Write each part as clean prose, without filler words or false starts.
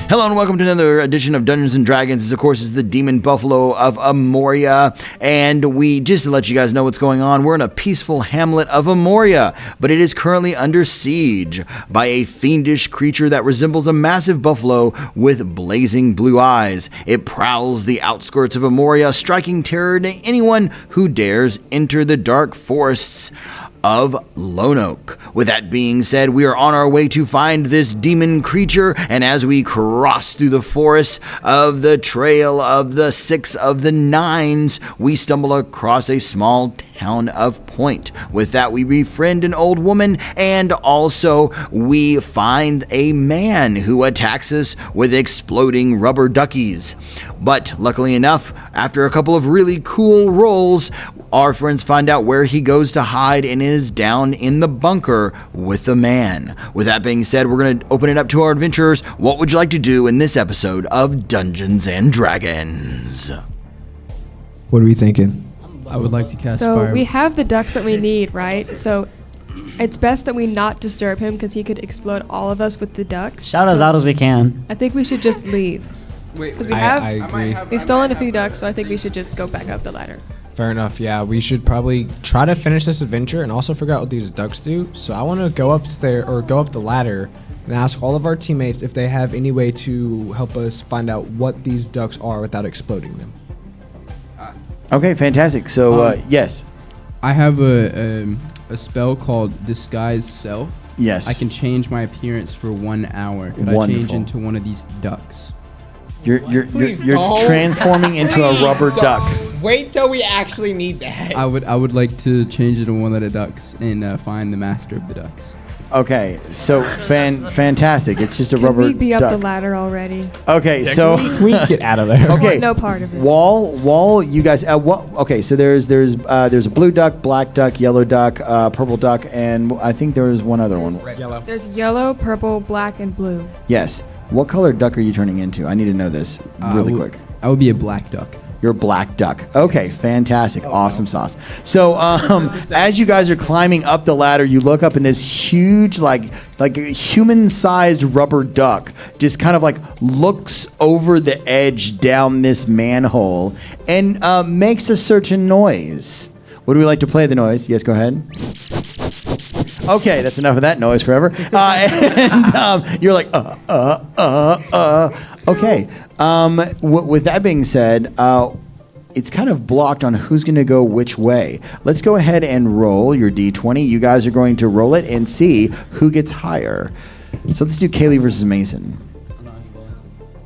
Hello and welcome to another edition of Dungeons and Dragons. This, of course, is the Demon Buffalo of Amoria, and we just to let you guys know what's going on, we're in a peaceful hamlet of Amoria, but it is currently under siege by a fiendish creature that resembles a massive buffalo with blazing blue eyes. It prowls the outskirts of Amoria, striking terror to anyone who dares enter the dark forests of Lone Oak. With that being said, we are on our way to find this demon creature, and as we cross through the forest of the Trail of the Six of the Nines, we stumble across a small town of Point. With that, we befriend an old woman, and also we find a man who attacks us with exploding rubber duckies. But luckily enough, after a couple of really cool rolls, our friends find out where he goes to hide and is down in the bunker with the man. With that being said, we're going to open it up to our adventurers. What would you like to do in this episode of Dungeons and Dragons? What are we thinking? I would like to cast So fire. we have the ducks that we need, right? So it's best that we not disturb him because he could explode all of us with the ducks. Shout as So loud as we can. I think we should just leave. Because I agree. we've stolen a few ducks, so I think we should just go back up the ladder. Fair enough. Yeah, we should probably try to finish this adventure and also figure out what these ducks do. So I want to go upstairs or go up the ladder and ask all of our teammates if they have any way to help us find out what these ducks are without exploding them. Okay, fantastic. So, yes. I have a spell called Disguise Self. Yes. I can change my appearance for 1 hour. Could I Wonderful. change into one of these ducks? You're Please don't. transforming into a rubber duck. Wait till we actually need that. I would like to change into one of the ducks and find the master of the ducks. Okay, so fantastic. It's just a Can rubber we be up duck. the ladder already? Okay, so we get out of there. okay. No part of it. Wall. You guys. Okay, so there's a blue duck, black duck, yellow duck, purple duck, and I think there was one other one. Yellow. There's yellow, purple, black, and blue. Yes. What color duck are you turning into? I need to know this really quick. I would be a black duck. You're a black duck. Okay, fantastic. Awesome sauce. So, as you guys are climbing up the ladder, you look up and this huge, like a human-sized rubber duck just kind of like looks over the edge down this manhole and makes a certain noise. Would we like to play the noise? Yes, go ahead. Okay, that's enough of that noise forever. And you're like, Okay. With that being said, it's kind of blocked on who's going to go which way. Let's go ahead and roll your D20. You guys are going to roll it and see who gets higher. So let's do Kaylee versus Mason.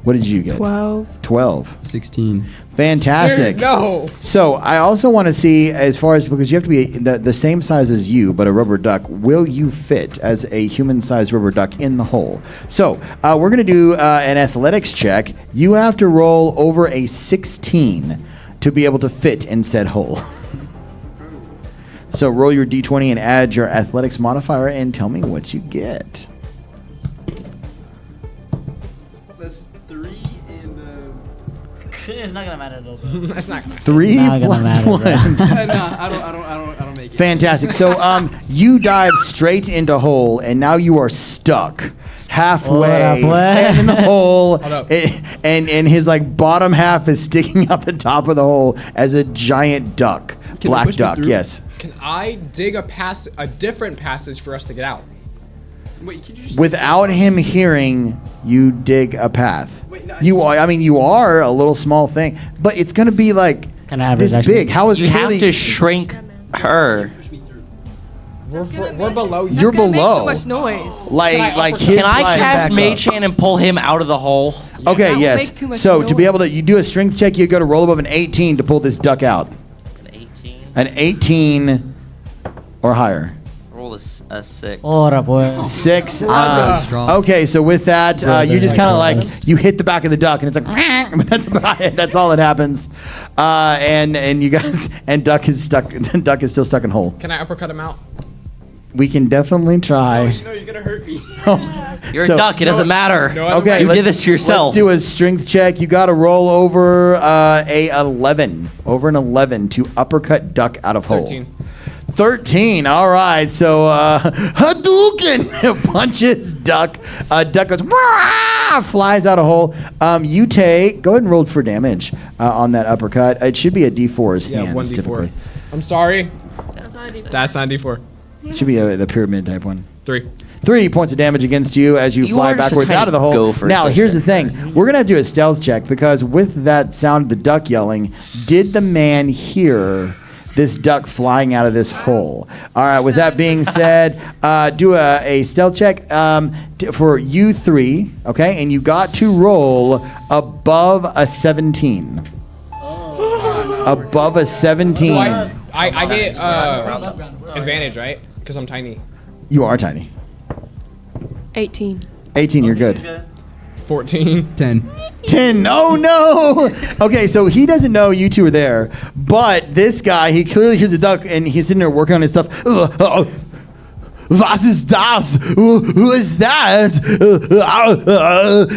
What did you get? 12. 16. Fantastic. No. So I also want to see, as far as, because you have to be the same size as you, but a rubber duck, will you fit as a human-sized rubber duck in the hole? So we're going to do an athletics check. You have to roll over a 16 to be able to fit in said hole. So roll your D20 and add your athletics modifier and tell me what you get. That's 3 and... It's not gonna matter at all. That's not. 3 Not gonna plus matter, 1. no, I don't make it. Fantastic. So you dive straight into hole, and now you are stuck halfway What up, boy? and in the hole, Hold up. and his like bottom half is sticking out the top of the hole as a giant duck, they black push me duck. through? Yes. Can I dig a different passage for us to get out? Wait, could you just... Without him hearing, you dig a path. Wait, no, You are. I mean, you are a little small thing, but it's gonna be like Kinda average, this actually. big. How is You have Kaylee? to shrink her. We're below you. You're That's gonna below. Make too much noise. Like his Can I flying cast back Mage up. Hand and pull him out of the hole? Okay, That will yes. make too much So to be noise. able to, you do a strength check, you got to roll above an 18 to pull this duck out. An 18. An 18 or higher. Roll a 6. Ora, boy. 6. Okay, so with that, you just kind of like, you hit the back of the duck, and it's like, but that's about it. That's all that happens. And you guys, and duck is stuck. Duck is still stuck in hole. Can I uppercut him out? We can definitely try. You know you're gonna hurt me. You're So- a duck. It doesn't matter. No, Okay, You let's- did this to yourself. Let's do a strength check. You got to roll over a 11, over an 11 to uppercut duck out of hole. 13. 13. All right. So Hadouken punches duck. Duck goes "Wah!" flies out a hole. You take. Go ahead and roll for damage on that uppercut. It should be a D4's Yeah, hands 1d4. typically. I'm sorry. That's not a D4. That's not D4. It should be the pyramid type one. 3. 3 points of damage against you as you You fly are just a backwards tiny out of the hole. gopher, Now, so here's the shit. thing. We're going to have to do a stealth check because with that sound of the duck yelling, did the man hear this duck flying out of this hole? All right, with that being said, do a stealth check for you 3, okay? And you got to roll above a 17. Above a 17. I get advantage, right? Because I'm tiny. You are tiny. 18. 18, you're good. 14. 10. 10. Oh no. Okay, so he doesn't know you two are there, but this guy, he clearly hears a duck and he's sitting there working on his stuff. Was ist das? Who is that?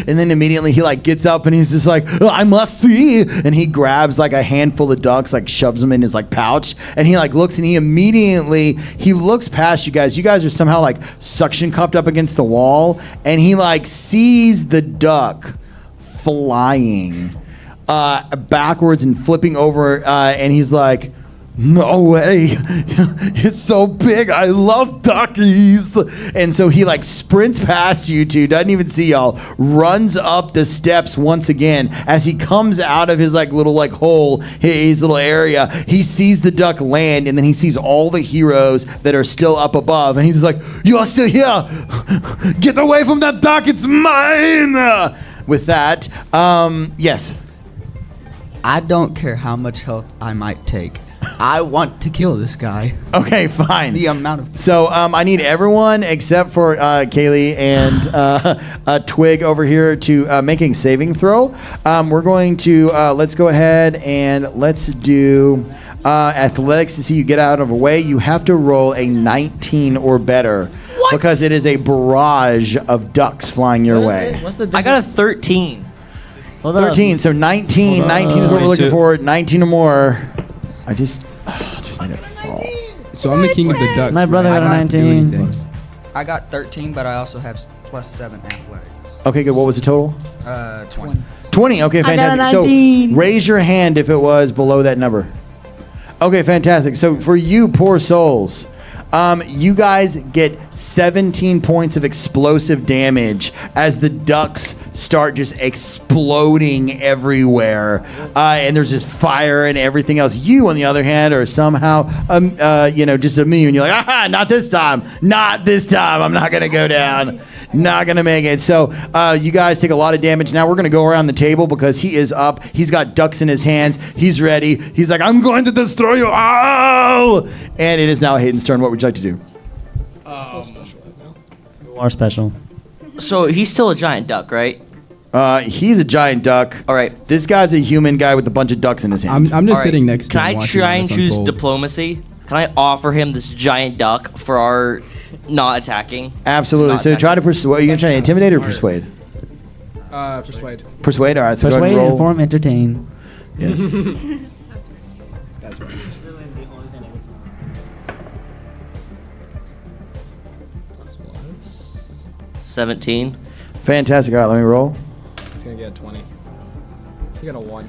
And then immediately he like gets up and he's just like, I must see. And he grabs like a handful of ducks, like shoves them in his like pouch, and he like looks and he looks past you guys. You guys are somehow like suction cupped up against the wall, and he like sees the duck flying backwards and flipping over, and he's like, no way. It's so big. I love duckies. And so he like sprints past you two, doesn't even see y'all, runs up the steps once again. As he comes out of his like little like hole, his little area, he sees the duck land, and then he sees all the heroes that are still up above, and he's just like, you're still here. Get away from that duck. It's mine. With that, yes. I don't care how much health I might take. I want to kill this guy. Okay, fine. The amount of So I need everyone except for Kaylee and Twig over here to making saving throw. We're going to let's go ahead and let's do athletics to see you get out of a way. You have to roll a 19 or better because it is a barrage of ducks flying your way. What's the I got a 13. Hold on. 13. So 19. 19 is what we're looking for. 19 or more. I just made it fall. So I'm the king of the ducks. My brother right? got a I don't do 19. anything. I got 13, but I also have +7 athletics. Okay, good. What was the total? 20. 20. Okay, I got a fantastic. So 19. raise your hand if it was below that number. Okay, fantastic. So for you poor souls, you guys get 17 points of explosive damage as the ducks start just exploding everywhere, and there's just fire and everything else. You, on the other hand, are somehow, just immune. You're like, not this time. Not this time. I'm not gonna go down. Not gonna make it. So you guys take a lot of damage. Now we're gonna go around the table because he is up. He's got ducks in his hands. He's ready. He's like, I'm going to destroy you. Oh! And it is now Hayden's turn. What would you like to do? You are special. So he's still a giant duck, right? He's a giant duck. All right. This guy's a human guy with a bunch of ducks in his hand. I'm just All right. sitting next to Can him. I watching try all and this choose unfold. diplomacy? Can I offer him this giant duck for our not attacking? Absolutely. Not So try to attacking. persuade. Are you gonna try to intimidate or persuade? Persuade. Persuade. All right. So go ahead Persuade, and roll. inform, entertain. Yes. That's right. 17. Fantastic. All right. Let me roll. He's gonna get a 20. You got a 1.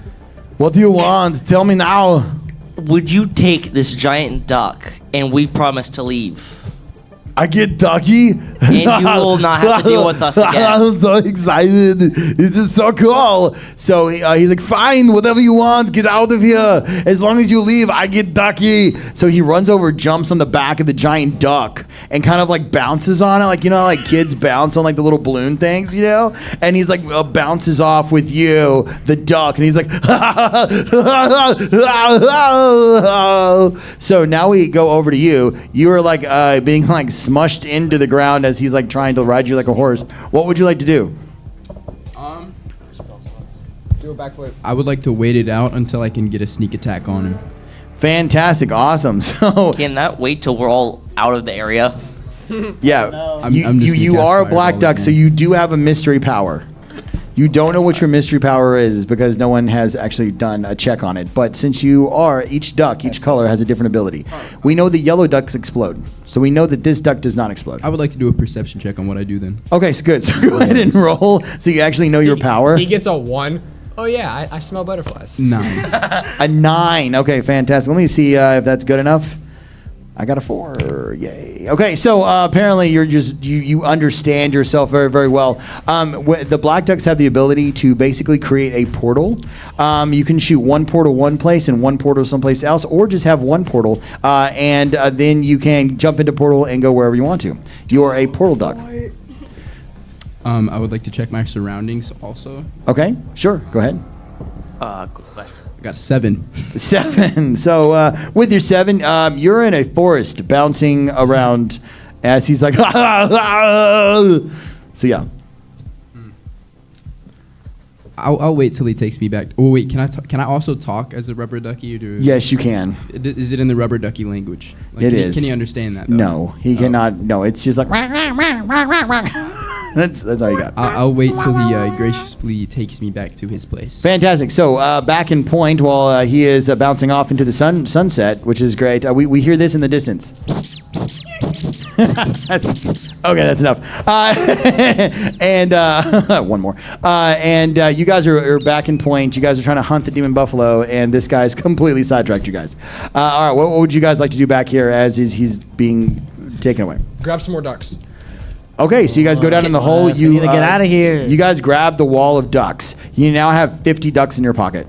What do you want? Tell me now. Would you take this giant duck and we promise to leave? I get ducky. And you will not have to deal with us again. I'm so excited. This is so cool. So he's like, fine, whatever you want, get out of here. As long as you leave, I get ducky. So he runs over, jumps on the back of the giant duck, and kind of like bounces on it. Like, you know, how, like kids bounce on like the little balloon things, you know? And he's like, bounces off with you, the duck. And he's like, so now we go over to you. You are like being like smushed into the ground as he's like trying to ride you like a horse. What would you like to do? Do a backflip. I would like to wait it out until I can get a sneak attack on him. Fantastic, awesome. So Can that wait till we're all out of the area? yeah, I'm just gonna you cast are a black Fireball duck, again. so you do have a mystery power. You don't know what your mystery power is because no one has actually done a check on it. But since you are, each duck, each color has a different ability. We know the yellow ducks explode. So we know that this duck does not explode. I would like to do a perception check on what I do then. Okay, so good. So go ahead and roll so you actually know your power. He gets a 1. Oh yeah, I smell butterflies. 9. A 9. Okay, fantastic. Let me see if that's good enough. I got a 4. Yay. Okay, so apparently you understand yourself very, very well. The black ducks have the ability to basically create a portal. You can shoot one portal one place and one portal someplace else, or just have one portal, and then you can jump into portal and go wherever you want to. You are a portal duck. I would like to check my surroundings also. Okay, sure. Go ahead. Cool. I got a 7. 7. So with your 7, you're in a forest bouncing around as he's like, so yeah. I'll wait till he takes me back. Oh wait, can I also talk as a rubber ducky? Or Yes, you can. Is it in the rubber ducky language? It is. Can he understand that? Though? No, he cannot. No, it's just like, that's all you got. I'll wait till he graciously takes me back to his place. Fantastic. So back in point while he is bouncing off into the sunset, which is great. We hear this in the distance. Okay, that's enough. And one more. And you guys are back in point. You guys are trying to hunt the demon buffalo, and this guy's completely sidetracked you guys. All right, what would you guys like to do back here as he's being taken away? Grab some more ducks. Okay, so you guys go down in the hole. we need to get outta here. You guys grab the wall of ducks. You now have 50 ducks in your pocket.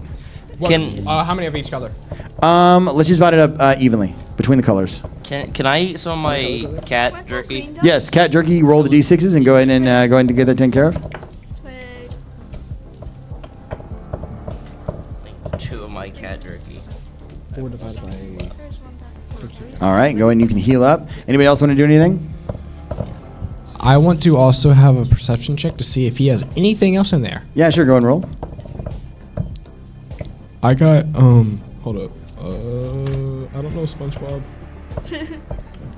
How many of each color? Let's just divide it up evenly between the colors. Can I eat some of my cat jerky? Yes, cat jerky. Roll the d6s and go ahead and get that taken care of. 2 of my cat jerky. 4 divided by 50. All right, go ahead and you can heal up. Anybody else want to do anything? I want to also have a perception check to see if he has anything else in there. Yeah, sure. Go ahead and roll. I got hold up. I don't know SpongeBob.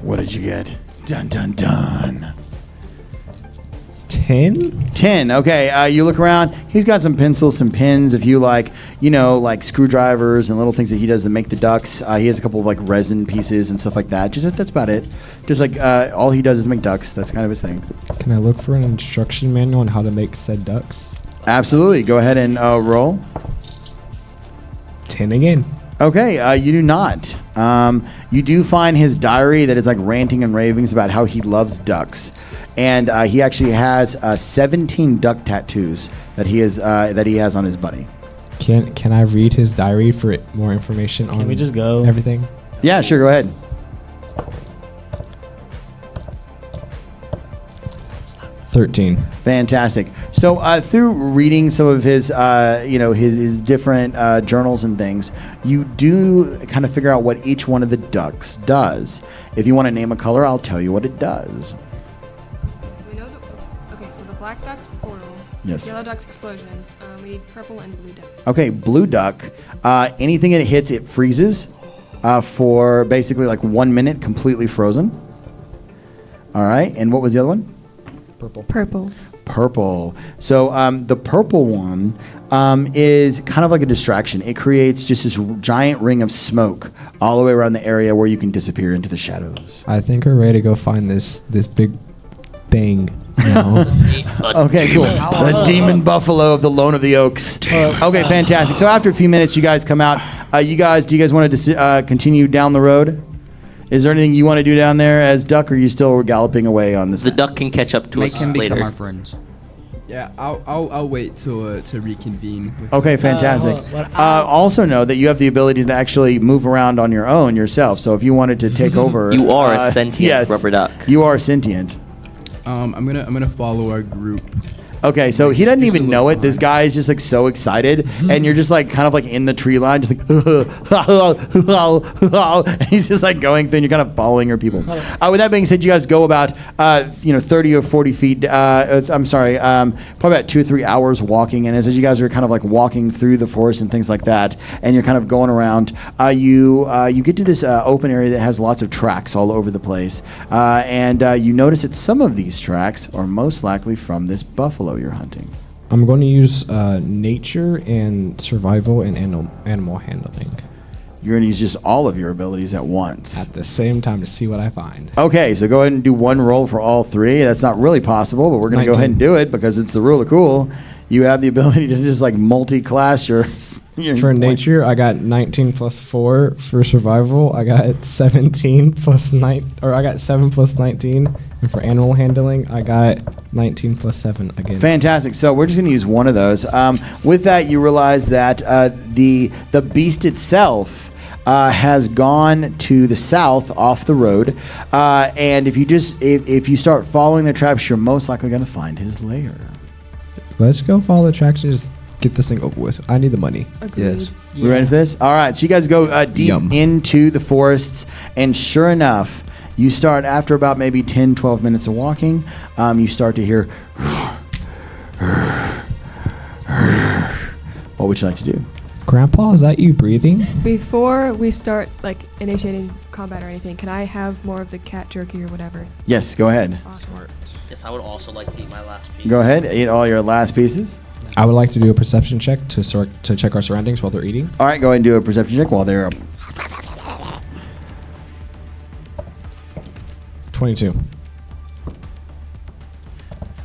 What did you get? Dun dun dun. 10? 10. Okay, you look around. He's got some pencils, some pens. If you like, like screwdrivers and little things that he does to make the ducks. He has a couple of like resin pieces and stuff like that. That's about it. Just like all he does is make ducks. That's kind of his thing. Can I look for an instruction manual on how to make said ducks? Absolutely. Go ahead and roll. 10 again. Okay, you do not. You do find his diary that is like ranting and ravings about how he loves ducks, and he actually has 17 duck tattoos that he has on his body. Can I read his diary for more information on? Can we just go? Everything? Yeah, sure. Go ahead. 13. Fantastic. So through reading some of his, his different journals and things, you do kind of figure out what each one of the ducks does. If you want to name a color, I'll tell you what it does. So we know so the black duck's portal. Yes. Yellow duck's explosions. We need purple and blue ducks. Okay, blue duck. Anything it hits, it freezes for basically like 1 minute, completely frozen. All right, and what was the other one? Purple. Purple. So the purple one is kind of like a distraction. It creates just this giant ring of smoke all the way around the area where you can disappear into the shadows. I think we're ready to go find this big thing now. Okay, cool. The demon buffalo of the Lone of the Oaks. Okay, fantastic. So after a few minutes, you guys come out. Do you guys want to continue down the road? Is there anything you want to do down there as duck, or are you still galloping away on this? The duck can catch up to Make us him become later. our friends. Yeah, I'll wait till to reconvene. With Okay, fantastic. Also know that you have the ability to actually move around on your own yourself. So if you wanted to take over, You are a sentient rubber duck. You are sentient. I'm gonna follow our group. Okay, so he doesn't Just even a know little it. This guy is just like so excited, and you're just like kind of like in the tree line, just like, and he's just like going through, and you're kind of following your people. With that being said, you guys go about 30 or 40 feet. I'm sorry, probably about 2 or 3 hours walking. And as you guys are kind of like walking through the forest and things like that, and you're kind of going around, you get to this open area that has lots of tracks all over the place, and you notice that some of these tracks are most likely from this buffalo you're hunting. I'm going to use nature and survival and animal handling You're going to use just all of your abilities at once. at the same time to see what I find. Okay, so go ahead and do one roll for all three. That's not really possible, but we're going to go ahead 19. and do it because it's the rule of cool. You have the ability to just like multi-class your For points. nature, I got 19 plus 4. For survival, I got 17 plus 9, or I got 7 plus 19. And for animal handling, I got 19 plus 7 again. Fantastic. So we're just going to use one of those. With that, you realize that the beast itself has gone to the south off the road, and if you start following the traps, you're most likely going to find his lair. Let's go follow the tracks and just get this thing over with. I need the money. Agreed. Yes. We ready for this? All right. So you guys go deep Yum. into the forests, and sure enough, you start after about maybe 10, 12 minutes of walking, you start to hear. What would you like to do? Grandpa, is that you breathing? Before we start like initiating combat or anything, can I have more of the cat jerky or whatever? Yes, go ahead. Awesome. Smart. Yes, I would also like to eat my last piece. Go ahead. Eat all your last pieces. I would like to do a perception check to check our surroundings while they're eating. All right, go ahead and do a perception check while they're 22.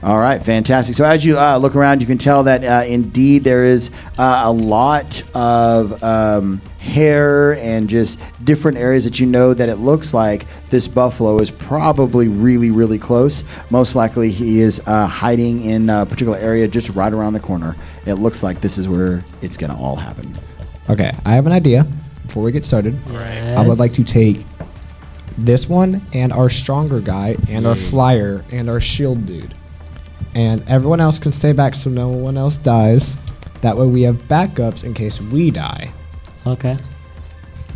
All right, fantastic. So as you look around, you can tell that indeed there is a lot of hair and just different areas that you know that it looks like this buffalo is probably really, really close. Most likely he is hiding in a particular area just right around the corner. It looks like this is where it's going to all happen. Okay, I have an idea. Before we get started, I would like to take this one and our stronger guy and our flyer and our shield dude. And everyone else can stay back so no one else dies. That way we have backups in case we die. Okay.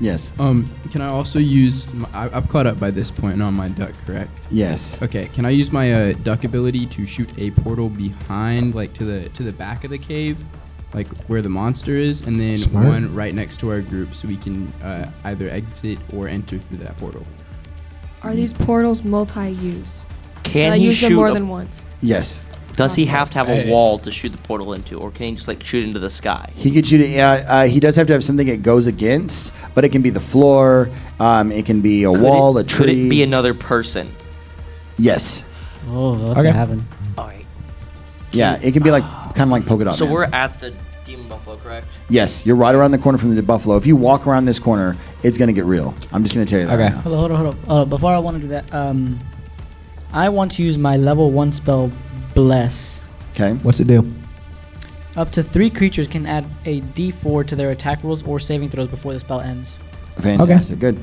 Yes. Can I also use? I've caught up by this point on my duck, correct? Yes. Okay. Can I use my duck ability to shoot a portal behind, like to the back of the cave, like where the monster is, and then Smart. one right next to our group, so we can either exit or enter through that portal. Are these portals multi-use? Can I he use them shoot more a- than once? Yes. Does he have to have a Hey. wall to shoot the portal into, or can he just like shoot into the sky? He could shoot it. He does have to have something it goes against, but it can be the floor. It can be a wall, a tree. Could it be another person? Yes. Oh, what's Okay. gonna happen? All right. Yeah, it can be like kind of like polka dot So man. we're at the Demon Buffalo, correct? Yes, you're right around the corner from the buffalo. If you walk around this corner, it's gonna get real. I'm just gonna tell you that. Okay. Right now. Hold on. Before I want to do that, I want to use my level 1 spell, Bless. Okay. What's it do? Up to 3 creatures can add a d4 to their attack rolls or saving throws before the spell ends. Fantastic. Good.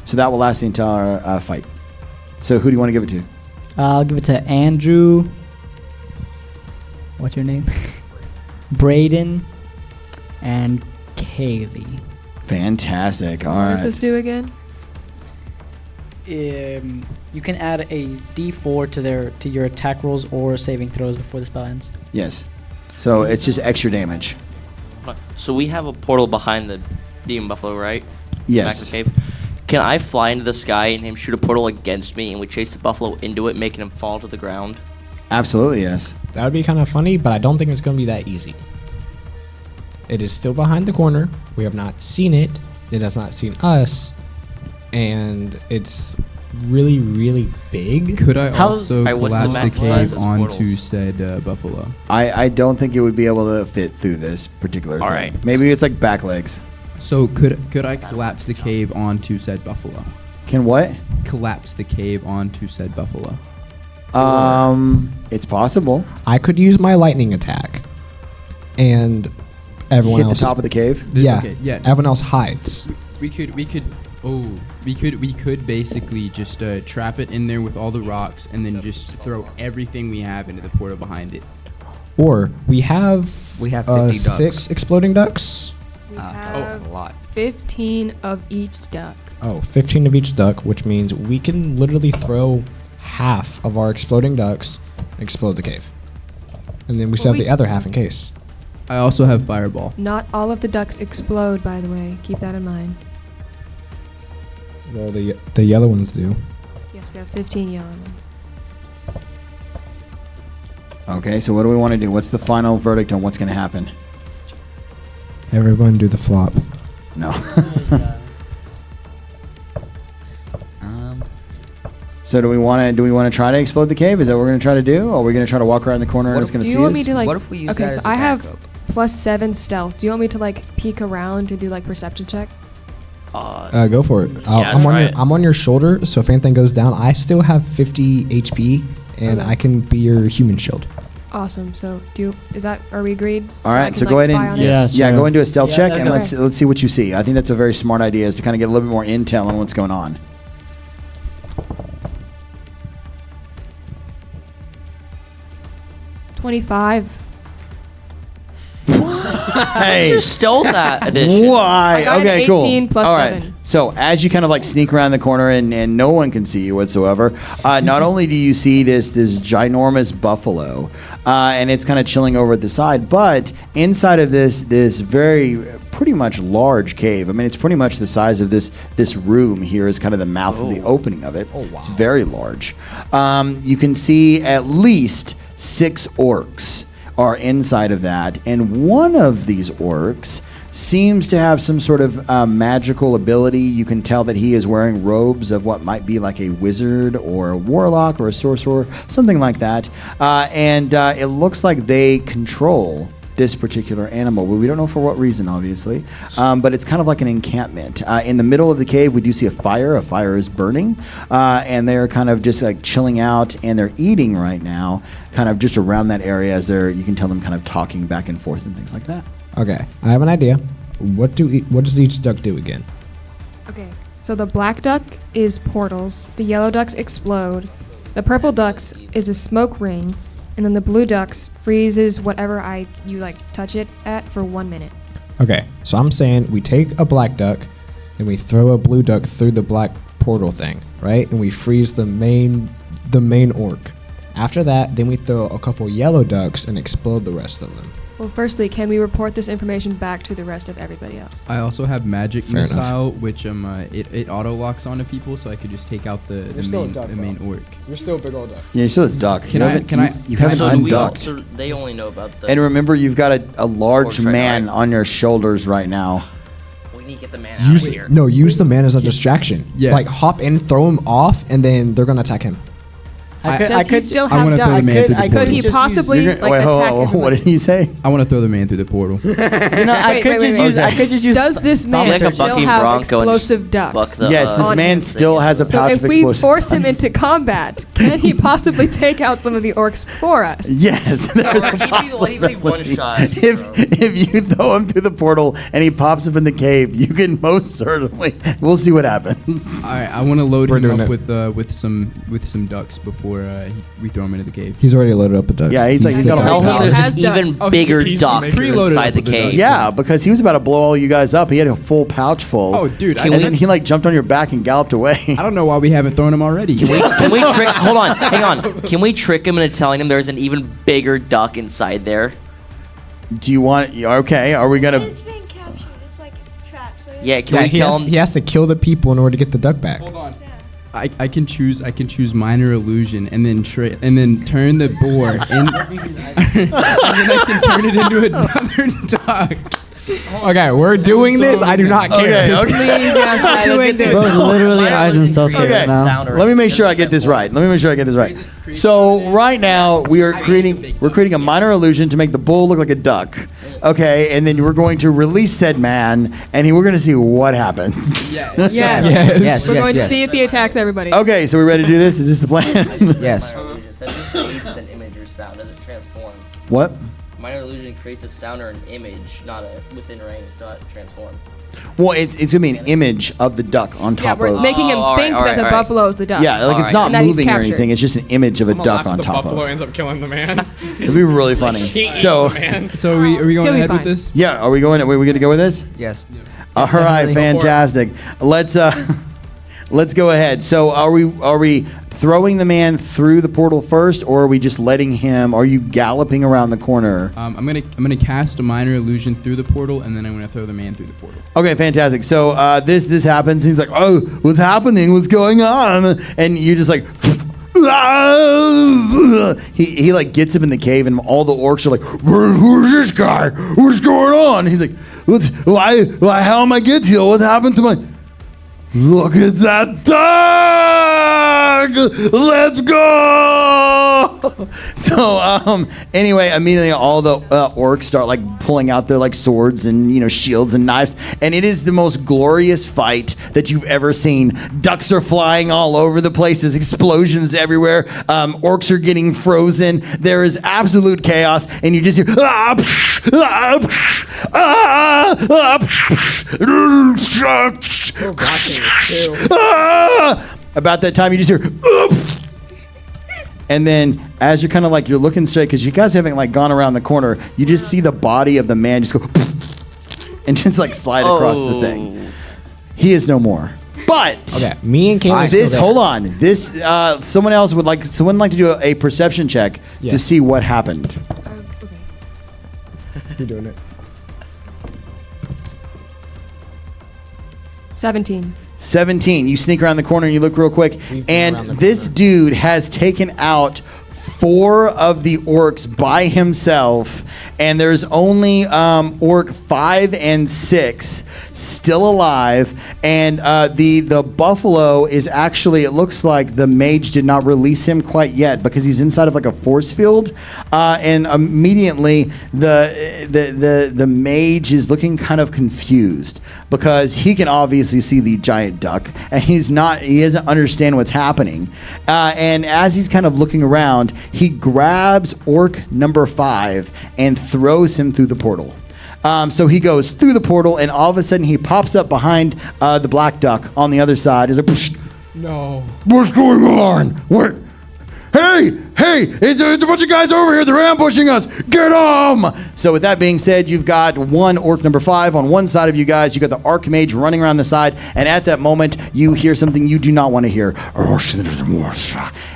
So that will last the entire fight. So who do you want to give it to? I'll give it to Andrew. What's your name? Braden and Kaylee. Fantastic. All What does right. this do again? You can add a d4 to your attack rolls or saving throws before the spell ends. Yes. So it's just extra damage. So we have a portal behind the Demon Buffalo, right? Yes. Back of the cave. Can I fly into the sky and him shoot a portal against me, and we chase the buffalo into it, making him fall to the ground? Absolutely. Yes. That would be kind of funny, but I don't think it's going to be that easy. It is still behind the corner. We have not seen it. It has not seen us. And it's really, really big. Could I How's- also Alright, what's the collapse the max size cave of onto portals? said buffalo? I don't think it would be able to fit through this particular All thing. right. Maybe it's like back legs. So could I collapse the cave onto said buffalo? Can what? Collapse the cave onto said buffalo. It's possible. I could use my lightning attack. And everyone Hit else. the top of the cave. Yeah. Okay, yeah. Everyone else hides. We could basically just trap it in there with all the rocks and then just throw everything we have into the portal behind it. Or we have 50 ducks. 6 exploding ducks. We A have lot. 15 of each duck. Oh, 15 of each duck, which means we can literally throw half of our exploding ducks and explode the cave. And then we still have the other half in case. I also have fireball. Not all of the ducks explode, by the way. Keep that in mind. Well, the yellow ones do. Yes, we have 15 yellow ones. Okay, so what do we want to do? What's the final verdict on what's going to happen? Everyone do the flop. No. Um, So do we want to try to explode the cave? Is that what we're going to try to do? Or are we going to try to walk around the corner and What it's going to Do see you want us? me to like? What if we use okay, that so as a I have backup? +7 stealth. Do you want me to like peek around and do like perception check? Go for it. Yeah, try it. I'm on your shoulder, so if anything goes down, I still have 50 HP, and Okay. I can be your human shield. Awesome. So are we agreed? All I right, can, so like, go ahead spy and on it? Yes. yeah, sure. go and do a stealth Yeah, check, okay. and let's see what you see. I think that's a very smart idea, is to kind of get a little bit more intel on what's going on. 25. Hey. Just stealth that edition. Why? I got an Okay, cool. 18 plus All right. 7. So as you kind of like sneak around the corner and no one can see you whatsoever, not only do you see this ginormous buffalo, and it's kind of chilling over at the side, but inside of this very pretty much large cave. I mean, it's pretty much the size of this room here is kind of the mouth of the opening of it. Oh, wow. It's very large. You can see at least 6 orcs are inside of that, and one of these orcs seems to have some sort of magical ability. You can tell that he is wearing robes of what might be like a wizard or a warlock or a sorcerer, something like that. And it looks like they control this particular animal, but we don't know for what reason, obviously. But it's kind of like an encampment. In the middle of the cave, we do see a fire. A fire is burning, and they're kind of just like chilling out, and they're eating right now, kind of just around that area as you can tell them kind of talking back and forth and things like that. Okay, I have an idea. What does each duck do again? Okay. So the black duck is portals. The yellow ducks explode. The purple ducks is a smoke ring. And then the blue ducks freezes whatever you like touch it at for 1 minute. Okay, so I'm saying we take a black duck, and we throw a blue duck through the black portal thing, right? And we freeze the main orc. After that, then we throw a couple yellow ducks and explode the rest of them. Well, firstly, can we report this information back to the rest of everybody else? I also have magic Fair enough. missile, which it auto locks onto people, so I could just take out the still a duck, main orc. You're still a big old duck. Yeah, you're still a duck. Can I- You haven't So do we all, unducked. so they only know about the. And remember, you've got a large Orcs right man now, right? on your shoulders right now. We need to get the man out of here. Use the man as a distraction. Yeah. Like hop in, throw him off, and then they're gonna attack him. Does he still I have wanna throw ducks? the man through the Could portal. he Just possibly You're like wait, hold attack on, what everybody? did he say? I want to throw the man through the portal. You know, I Wait, could wait, just wait, use. wait. I could just use. Does this man Like a still bucking have bronco and explosive buck ducks? the, Yes, this on man him. still has a So pouch if of we explosives. force him into combat, can he possibly take out some of the orcs for us? Yes. He'd be one shot. If you throw him through the portal and he pops up in the cave, you can most certainly. We'll see what happens. I want to load We're him doing up it. with some ducks before we throw him into the cave. He's already loaded up with ducks. Yeah, he's the got a duck whole Tell him pouch. there's Has an ducks. even Oh, bigger he's duck preloaded inside up the with the cave. ducks. Yeah, because he was about to blow all you guys up. He had a full pouch full. Oh, dude, And then he like jumped on your back and galloped away. I don't know why we haven't thrown him already. Can we trick? Hold on, hang on. Can we trick him into telling him there's an even bigger duck inside there? Do you want? Okay, are we gonna? It's being captured. It's like trapped. So Yeah, can we he tell has, him? he has to kill the people in order to get the duck back. Hold on. I can choose minor illusion and then turn the boar and then I can turn it into another duck. Okay, we're doing this. I do not care. Okay. Please, yes, we're doing this. Bro, literally eyes and Sasuke Okay. right now. Sounder. Let me make sure I get this right. So right now we're creating a minor illusion to make the bull look like a duck. Okay, and then we're going to release said man, and we're going to see what happens. Yes. Yes. We're going to see if he attacks everybody. Okay, so we ready to do this? Is this the plan? Yes. Minor illusion says it creates an image or sound. Does it transform? What? Minor illusion creates a sound or an image, not a within range, not transform. Well, it's gonna be an image of the duck on Yeah, top we're of. making him all right, think all that right, the all right. buffalo is the duck. Yeah, like All it's right. not And that he's moving or captured. anything. It's just an image of a duck on the top buffalo of. ends up killing the man. It'd be really funny. So, So are we going He'll be ahead fine. with this? yeah, are we going? Are we good to go with this? Yes. All right, Definitely. fantastic. Let's go ahead. So, are we throwing the man through the portal first, or are we just letting him? Are you galloping around the corner? I'm gonna cast a minor illusion through the portal, and then I'm gonna throw the man through the portal. Okay, fantastic. So this happens. He's like, "Oh, what's happening? What's going on?" And you just like, he like gets him in the cave, and all the orcs are like, "Who's this guy? What's going on?" He's like, why? How am I get here? What happened to my? Look at that dog! Let's go! So anyway, immediately all the orcs start like pulling out their like swords and shields and knives, and it is the most glorious fight that you've ever seen. Ducks are flying all over the place. There's explosions everywhere. Orcs are getting frozen. There is absolute chaos, and you just hear about that time you just hear and then as you're kind of like you're looking straight because you guys haven't like gone around the corner, you just see the body of the man just go and just like slide across the thing. He is no more. But Okay, me and Kayla. hold on. This someone would like to do a perception check to Yes. see what happened. Okay. You're doing it. 17. 17. You sneak around the corner and you look real quick, We've been and around the this corner. dude has taken out 4 of the orcs by himself, and there's only orc 5 and 6 still alive, and the buffalo is actually, it looks like the mage did not release him quite yet because he's inside of like a force field, and immediately the mage is looking kind of confused because he can obviously see the giant duck, and he doesn't understand what's happening, and as he's kind of looking around, he grabs orc number 5 and throws him through the portal. So he goes through the portal, and all of a sudden he pops up behind the black duck on the other side. He's like, "Psh, No. what's going on? What? Hey, it's a bunch of guys over here. They're ambushing us. Get them!" So with that being said, you've got one orc number 5 on one side of you guys. You got the archmage running around the side, and at that moment, you hear something you do not want to hear.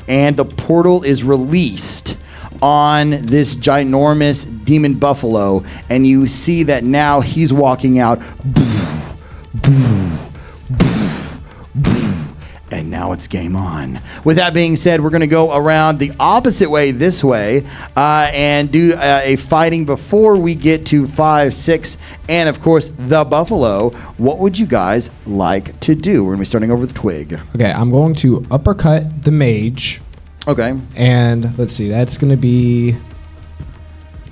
And the portal is released on this ginormous demon buffalo, and you see that now he's walking out. And now it's game on. With that being said, we're going to go around the opposite way this way and do a fighting before we get to 5, 6, and of course the buffalo. What would you guys like to do? We're going to be starting over with Twig. Okay, I'm going to uppercut the mage, Okay. and let's see, that's going to be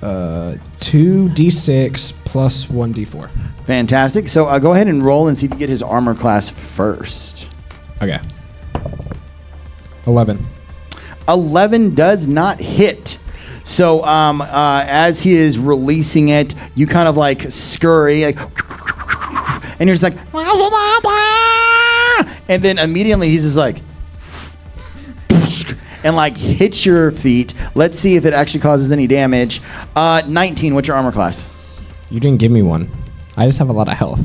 2d6 plus 1d4. Fantastic. So go ahead and roll and see if you get his armor class first. Okay. 11. 11 does not hit. So as he is releasing it, you kind of like scurry, like, and you're just like, and then immediately he's just like, and like hits your feet. Let's see if it actually causes any damage. 19, what's your armor class? You didn't give me one. I just have a lot of health.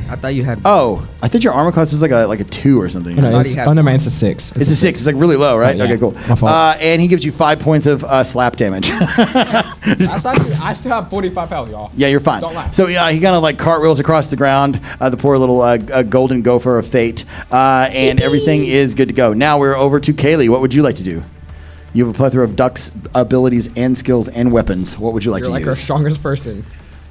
I thought you had. Oh, I thought your armor class was like a 2 or something. Oh, no, thought it's, he had oh, no, one. man, it's a 6. It's a 6. It's like really low, right? Yeah. Okay, cool. My fault. And he gives you 5 points of slap damage. I still have 45 health, y'all. Yeah, you're fine. Don't lie. So he kind of like cartwheels across the ground, the poor little golden gopher of fate, and everything is good to go. Now we're over to Kaylee. What would you like to do? You have a plethora of Duck's abilities and skills and weapons. What would you like You're to like our use? strongest person.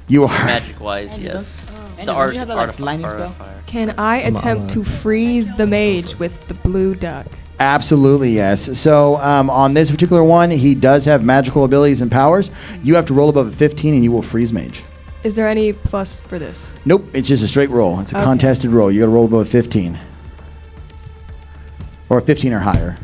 You are. Magic-wise, yes. And The don't you have that, like, art lightning spell? fire. Can I attempt to freeze the mage with the blue duck? Absolutely, yes. So on this particular one, he does have magical abilities and powers. You have to roll above a 15 and you will freeze mage. Is there any plus for this? Nope, it's just a straight roll. It's a Okay. contested roll. You got to roll above a 15. Or a 15 or higher.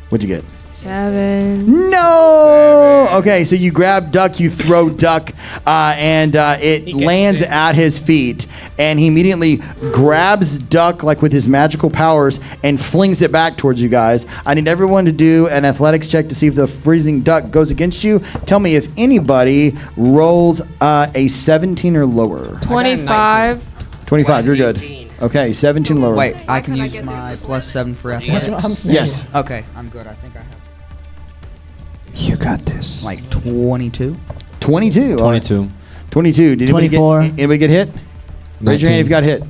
What'd you get? 7. No! Okay, so you grab Duck, you throw Duck, and it lands at his feet. And he immediately grabs Duck, like with his magical powers, and flings it back towards you guys. I need everyone to do an athletics check to see if the freezing Duck goes against you. Tell me if anybody rolls a 17 or lower. 25. 25, you're good. 18. Okay, 17 lower. Wait, I can can I use get my this? plus 7 for That's That's athletics. what I'm saying. Yes. Okay, I'm good. I think I have You got this. like 22. 22. 22. 22. Did anybody 24. Anybody get hit? Raise your hand if you got hit.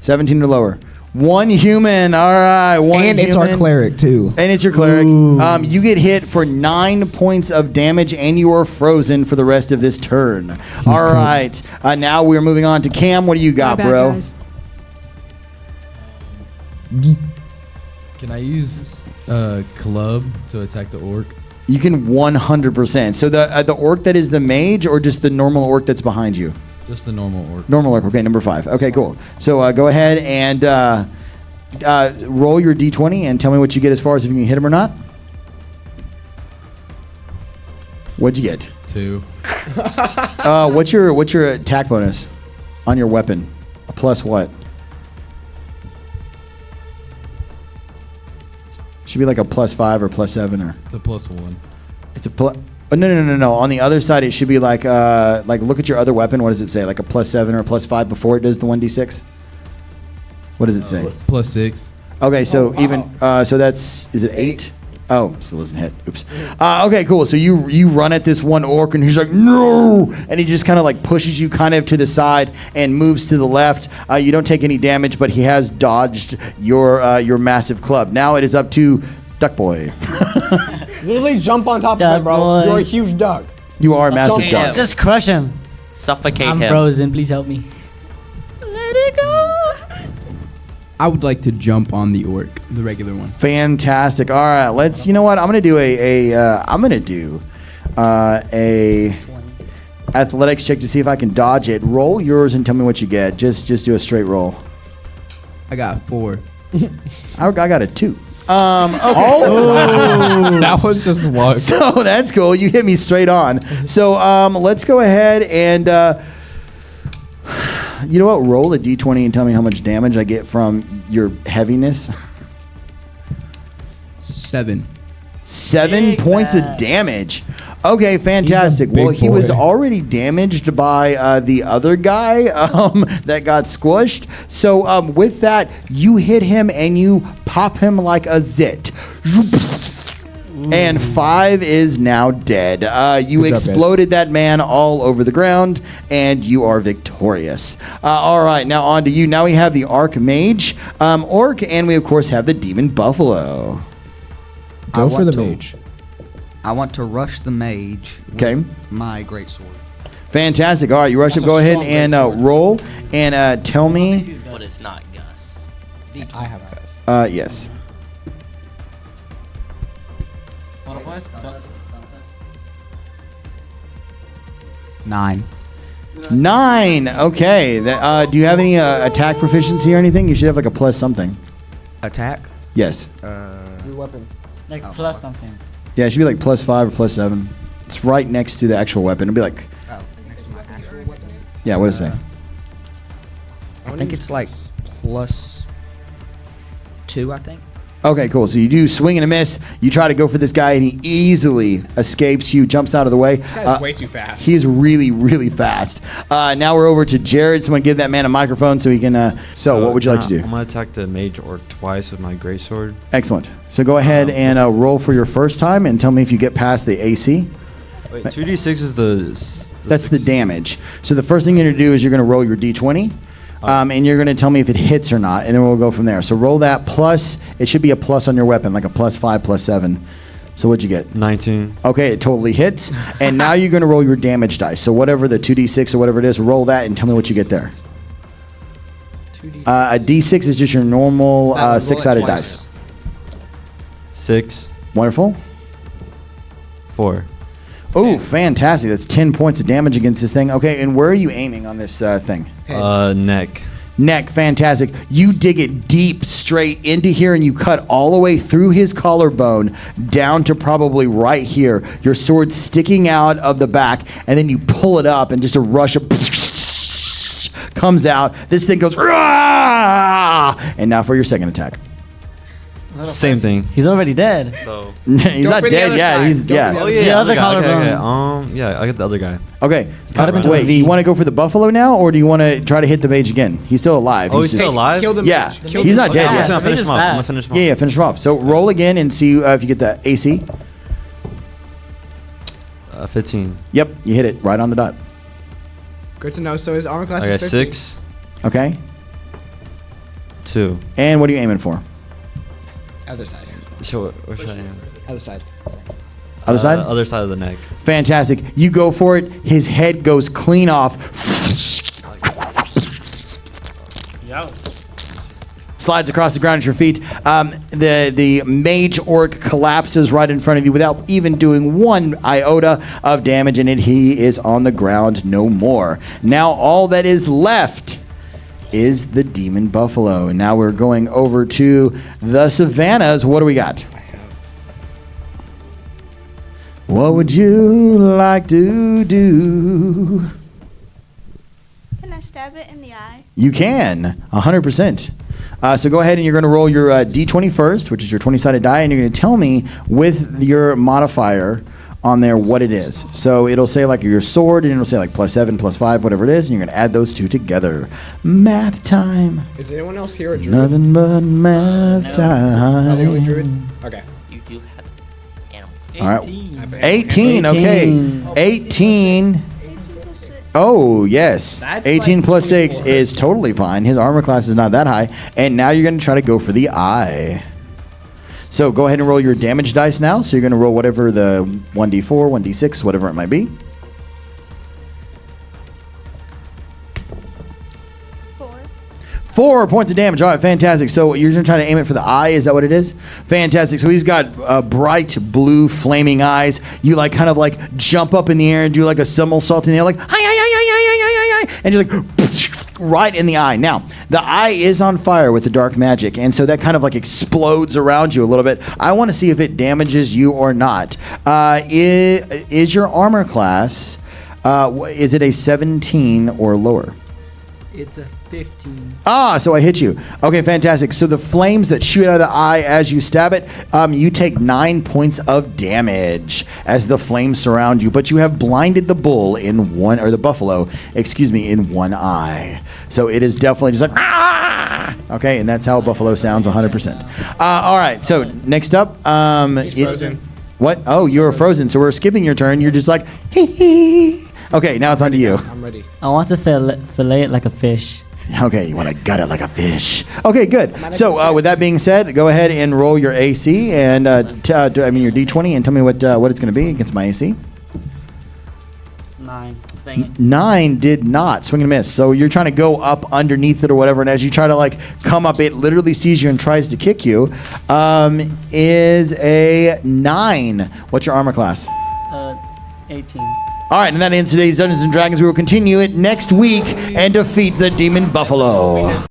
17 or lower. One human. All right. One And it's our cleric too. And it's your cleric. You get hit for 9 points of damage, and you are frozen for the rest of this turn. All right. Now we're moving on to Cam. What do you got, My bad, bro? guys. Can I use club to attack the orc? You can 100%. So the orc that is the mage, or just the normal orc that's behind you? Just the normal orc. Normal orc. Okay, number 5. Okay, cool. So go ahead and roll your d20 and tell me what you get as far as if you can hit him or not. What'd you get? 2. What's your attack bonus on your weapon? A plus what? Should be like a +5 or +7 or. It's a +1. It's a plus. Oh, no. On the other side, it should be like look at your other weapon. What does it say? Like a +7 or a +5 before it does the 1d6. What does it say? +6. Okay, so even so is it 8? Oh, still doesn't hit. Oops. Okay, cool. So you run at this one orc, and he's like, no, and he just kind of like pushes you kind of to the side and moves to the left. You don't take any damage, but he has dodged your massive club. Now it is up to Duck Boy. Literally jump on top of Duck him, bro. boy. You're a huge duck. You are a massive Jump duck. on. Just crush him. Suffocate I'm him. frozen. Please help me. Let it go. I would like to jump on the orc, the regular one. Fantastic. All right, let's. You know what? I'm gonna do a athletics check to see if I can dodge it. Roll yours and tell me what you get. Just do a straight roll. I got 4. I got a 2. Okay. That was just luck. So that's cool. You hit me straight on. So let's go ahead and you know what? Roll a d20 and tell me how much damage I get from your heaviness. 7. 7 points of damage. Okay, fantastic. He's a big Well, he was boy. already damaged by the other guy that got squished. So with that, you hit him and you pop him like a zit. And 5 is now dead. You Good job, guys. exploded that man all over the ground, and you are victorious. All right, now on to you. Now we have the Archmage Orc, and we, of course, have the Demon Buffalo. Go for want the to- mage. I want to rush the mage Okay. with my greatsword. Fantastic. All right, you rush That's up. Go a ahead strong and greatsword. roll and tell me. But it's not Gus. I have Gus. Yes. Nine. 9. Okay. Do you have any attack proficiency or anything? You should have like a plus something. Attack. Yes. Your weapon. Like plus something. Yeah, it should be like +5 or +7. It's right next to the actual weapon. It'll be like, Oh, next to my actual weapon. yeah, what does it say? I think it's like +2, I think. Okay, cool. So you do swing and a miss. You try to go for this guy, and he easily escapes you, jumps out of the way. This guy's way too fast. He is really, really fast. Now we're over to Jared. Someone give that man a microphone so he can. So what would you like to do? I'm gonna attack the mage orc twice with my greatsword. Excellent. So go ahead and roll for your first time, and tell me if you get past the AC. Wait, 2d6 is the. That's the damage. So the first thing you're going to do is you're going to roll your d20, and you're going to tell me if it hits or not, and then we'll go from there. So roll that plus. It should be a plus on your weapon, like a +5, +7. So what'd you get? 19. Okay, it totally hits. And now you're going to roll your damage dice. So whatever the 2d6 or whatever it is, roll that and tell me what you get there. A d6 is just your normal That one, roll it 6-sided twice. dice. 6. Wonderful. 4. Oh, fantastic. That's 10 points of damage against this thing. Okay, and where are you aiming on this thing? Neck. Neck, fantastic. You dig it deep straight into here and you cut all the way through his collarbone down to probably right here. Your sword sticking out of the back, and then you pull it up and just a rush of comes out. This thing goes, "Rah!" And now for your second attack. Same thing. He's already dead. So. He's Go not for the dead other yet. side. He's Go for yeah. the Oh other yeah, The yeah, other okay. collarbone. Yeah, I got the other guy. Okay. Cut him into a Wait, V. you want to go for the buffalo now, or do you want to try to hit the mage again? He's still alive. Oh, he's still alive? Kill the Yeah, mage. Kill he's the not mage. dead I'm yet. just gonna Mage finish is him off. I'm gonna fast. finish him off. Yeah, finish him off. So roll again and see if you get the AC. 15. Yep, you hit it right on the dot. Good to know. So his armor class I got is 15. 6. Okay. 2. And what are you aiming for? Other side. Where should I aim? Other side. Other side? Other side of the neck. Fantastic. You go for it. His head goes clean off. Slides across the ground at your feet. The mage orc collapses right in front of you without even doing one iota of damage, and he is on the ground no more. Now all that is left is the demon buffalo. And now we're going over to the savannas. What do we got? What would you like to do? Can I stab it in the eye? You can, 100%. So go ahead and you're going to roll your D20 first, which is your 20-sided die, and you're going to tell me with your modifier on there what it is. So it'll say like your sword, and it'll say like +7, +5, whatever it is, and you're going to add those two together. Math time. Is anyone else here a druid? Nothing but math Are they only time. druid? Okay. You do have animals. All right. 18, okay. 18. Oh, yes. That's 18 like plus 6 24. is totally fine. His armor class is not that high. And now you're going to try to go for the eye. So go ahead and roll your damage dice now. So you're going to roll whatever the 1d4, 1d6, whatever it might be. 4 points of damage. All right, fantastic. So you're going to try to aim it for the eye. Is that what it is? Fantastic. So he's got bright blue flaming eyes. You like kind of like jump up in the air and do like a somersault in the air, like, hi, hi, hi, hi, hi, hi, hi, hi, and you're like, right in the eye. Now, the eye is on fire with the dark magic, and so that kind of like explodes around you a little bit. I want to see if it damages you or not. Is your armor class, is it a 17 or lower? It's a 15. So I hit you. Okay, fantastic. So the flames that shoot out of the eye as you stab it, you take 9 points of damage as the flames surround you, but you have blinded the bull in one, or the buffalo, excuse me, in one eye. So it is definitely just like, ah! Okay, and that's how a buffalo sounds 100%. All right, so next up. He's frozen. What? Oh, you're frozen, so we're skipping your turn. You're just like, hee hee. Okay, now it's on to you. I'm ready. I want to fillet it like a fish. Okay, you want to gut it like a fish. Okay, good. So with that being said, go ahead and roll your AC and your D20 and tell me what it's going to be against my AC. 9. Dang it. 9 did not. Swing and a miss. So you're trying to go up underneath it or whatever, and as you try to like come up, it literally sees you and tries to kick you. Is a 9. What's your armor class? 18. All right, and that ends today's Dungeons & Dragons. We will continue it next week and defeat the Demon Buffalo.